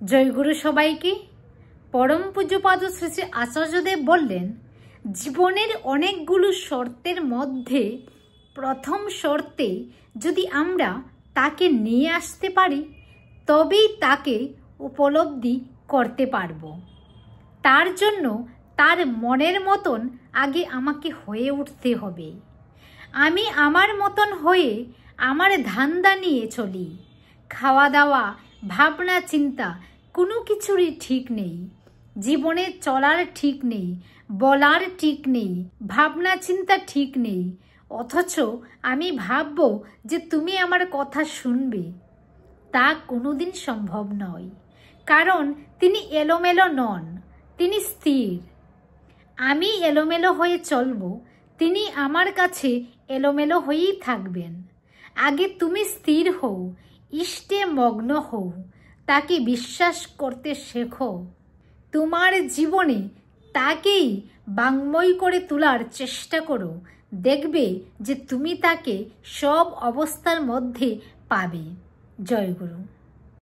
জয়গুরু সবাইকে। পরম পূজ্যপাদ শ্রী শ্রী আচার্যদেব বললেন, জীবনের অনেকগুলো শর্তের মধ্যে প্রথম শর্তে যদি আমরা তাকে নিয়ে আসতে পারি তবেই তাকে উপলব্ধি করতে পারব। তার জন্য তার মনের মতন আগে আমাকে হয়ে উঠতে হবে। আমি আমার মতন হয়ে আমার ধান্দা নিয়ে চলি, খাওয়া দাওয়া, ভাবনা চিন্তা কোনো কিছুরই ঠিক নেই, জীবনে চলার ঠিক নেই, বলার ঠিক নেই, ভাবনা চিন্তা ঠিক নেই, অথচ আমি ভাবব যে তুমি আমার কথা শুনবে। তা কোনোদিন সম্ভব নয়, কারণ তিনি এলোমেলো নন, তিনি স্থির। আমি এলোমেলো হয়ে চলব, তিনি আমার কাছে এলোমেলো হয়েই থাকবেন। আগে তুমি স্থির হও, ইষ্টে মগ্ন হও, তাকে বিশ্বাস করতে শেখো। তোমার জীবনে তাকেই বাঙ্ময় করে তোলার চেষ্টা করো, দেখবে যে তুমি তাকে সব অবস্থার মধ্যে পাবে। জয় গুরু।